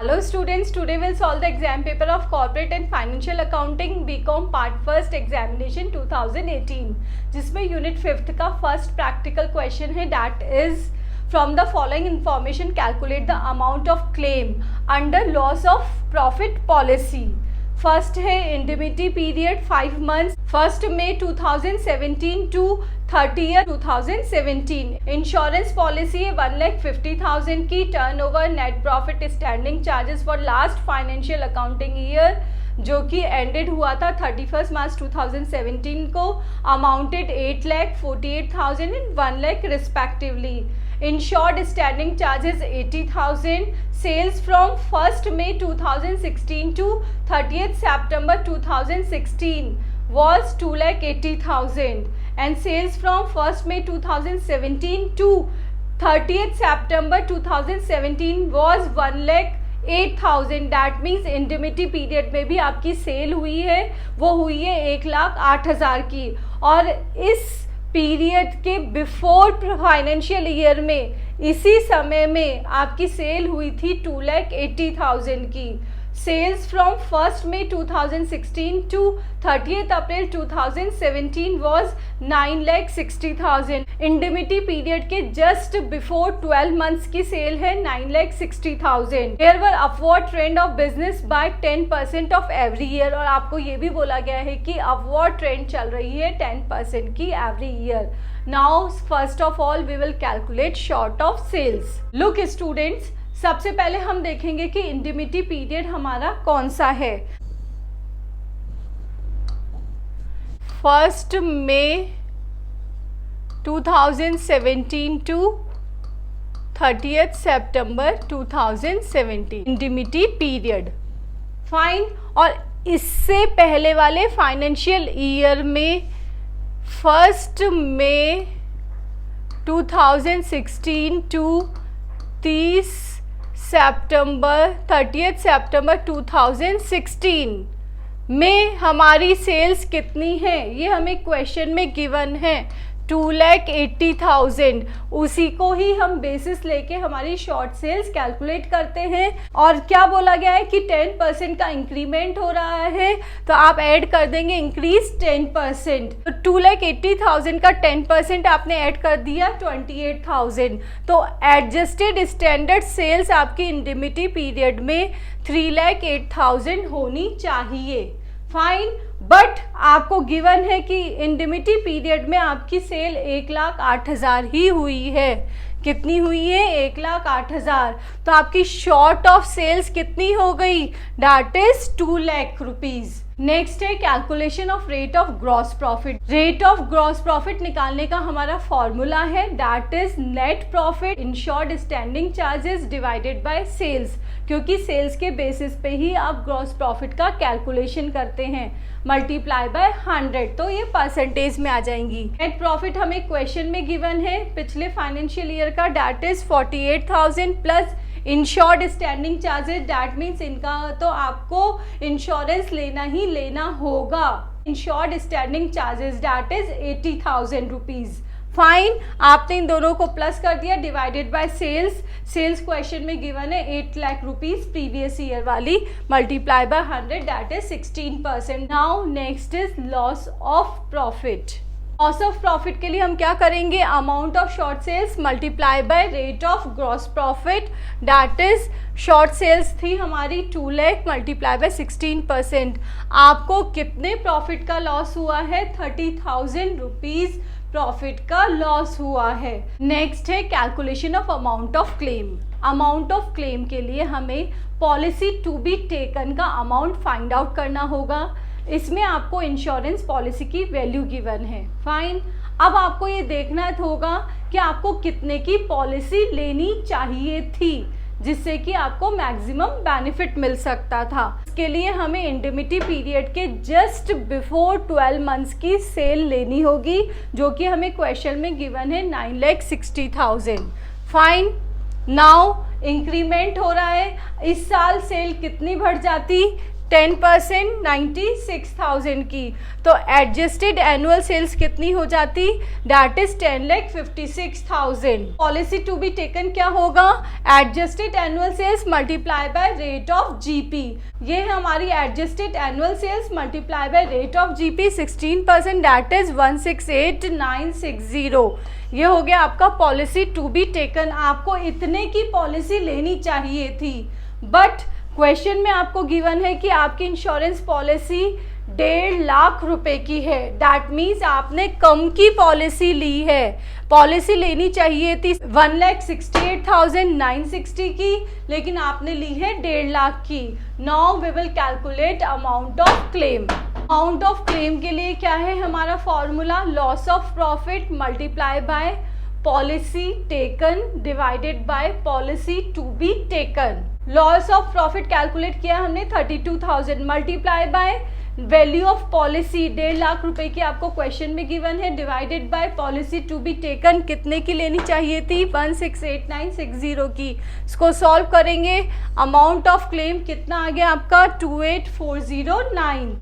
Hello students, today we'll solve the exam paper of Corporate and Financial Accounting BCom Part First Examination 2018 जिसमें unit 5th का first practical question है that is from the following information calculate the amount of claim under loss of profit policy. First है indemnity period 5 months 1 May 2017 to 30 2017। Insurance policy है 1,50,000 की। Turnover net profit standing charges for last financial accounting year जो कि ended हुआ था 31 March 2017 को amounted 8,48,000 and 1 lakh respectively. Insured standing charges 80,000। Sales from 1 May 2016 to 30 September 2016 was 2,80,000 and sales from 1 May 2017 to 30th September 2017 was 1,08,000। That means इंडिमिटी period में भी आपकी cell हुई है वो हुई है 1,08,000 की, और इस पीरियड के बिफोर फाइनेंशियल ईयर में इसी समय में आपकी सेल हुई थी 2,80,000 की। Sales from 1 May 2016 to 30th April 2017 was 9,60,000। Indemnity period के जस्ट बिफोर 12 मंथ्स की सेल है 9,60,000। There were upward trend of business by 10% of every year, और आपको ये भी बोला गया है कि अपवर्ड ट्रेंड चल रही है 10% की every year. Now first of all we will calculate short of sales. Look students, सबसे पहले हम देखेंगे कि इंडिमिटी पीरियड हमारा कौन सा है। 1 मई 2017 to 30th September 2017 indemnity period. Fine. और इससे पहले वाले फाइनेंशियल ईयर में 1 मई 2016 टू 30th September 2016 में हमारी सेल्स कितनी है ये हमें क्वेश्चन में गिवन है 2,80,000। उसी को ही हम बेसिस लेके हमारी शॉर्ट सेल्स कैलकुलेट करते हैं। और क्या बोला गया है कि 10% का इंक्रीमेंट हो रहा है, तो आप ऐड कर देंगे इंक्रीज 10%। तो 2,80,000 का 10% आपने ऐड कर दिया 28,000। तो एडजस्टेड स्टैंडर्ड सेल्स आपकी इंडिमिटी पीरियड में 3,08,000 होनी चाहिए। फाइन। बट आपको गिवन है कि इंडिमिटी पीरियड में आपकी सेल 1,08,000 ही हुई है। कितनी हुई है? 1,08,000। तो आपकी शॉर्ट ऑफ सेल्स कितनी हो गई? That is 2 lakh rupees. Next है calculation of rate of gross profit. Rate of gross profit निकालने का हमारा फॉर्मूला है that is net profit insured standing charges divided by sales, क्योंकि सेल्स के बेसिस पे ही आप ग्रॉस प्रॉफिट का कैलकुलेशन करते हैं, मल्टीप्लाई बाय 100, तो ये परसेंटेज में आ जाएंगी। नेट प्रॉफिट हमें क्वेश्चन में गिवन है पिछले फाइनेंशियल ईयर का that is 48,000 plus insured standing charges. That means इनका तो आपको इंश्योरेंस लेना ही लेना होगा। Insured standing charges that is 80,000 rupees. Fine. आपने इन दोनों को प्लस कर दिया divided by sales. Sales question में गिवन है 8 लाख रुपीज प्रीवियस ईयर वाली, multiply by 100 that is 16%। Now next is loss of profit. Loss of profit के लिए हम क्या करेंगे? Amount of short sales multiply by rate of gross profit. That is short sales थी हमारी 2 lakh multiply by 16%। आपको कितने प्रॉफिट का लॉस हुआ है? 30,000 रुपीज प्रॉफिट का लॉस हुआ है। नेक्स्ट है calculation of amount of claim. Amount of claim के लिए हमें पॉलिसी टू बी टेकन का अमाउंट फाइंड आउट करना होगा। इसमें आपको इंश्योरेंस पॉलिसी की वैल्यू गिवन है। फाइन। अब आपको ये देखना होगा कि आपको कितने की पॉलिसी लेनी चाहिए थी जिससे कि आपको मैक्सिमम बेनिफिट मिल सकता था। इसके लिए हमें इंडिमिटी पीरियड के जस्ट बिफोर 12 मंथ्स की सेल लेनी होगी जो कि हमें क्वेश्चन में गिवन है 9,60,000। फाइन। नाउ इंक्रीमेंट हो रहा है। इस साल सेल कितनी बढ़ जाती? 10% 96,000 की, तो एडजस्टेड एनुअल सेल्स कितनी हो जाती, that is 10,56,000। Policy to be taken क्या होगा, adjusted annual sales multiply by rate of GP. ये है हमारी adjusted annual sales multiply by rate of GP 16%, that is 168,960। ये हो गया आपका पॉलिसी टू बी टेकन। आपको इतने की पॉलिसी लेनी चाहिए थी, बट क्वेश्चन में आपको गिवन है कि आपकी इंश्योरेंस पॉलिसी 1.5 लाख रुपए की है। दैट मीन्स आपने कम की पॉलिसी ली है। पॉलिसी लेनी चाहिए थी 1,68,960 की, लेकिन आपने ली है 1.5 लाख की। Now we will calculate amount of claim. Amount of claim के लिए क्या है हमारा formula, loss of profit multiply by policy taken divided by policy to be taken. Loss of profit calculate किया हमने 32,000 multiply by value of policy 1.5 lakh रुपए की आपको क्वेश्चन में गिवन है, divided by policy to be taken कितने की लेनी चाहिए थी, 168,960 की। इसको सॉल्व करेंगे, अमाउंट ऑफ क्लेम कितना आ गया आपका 28,409।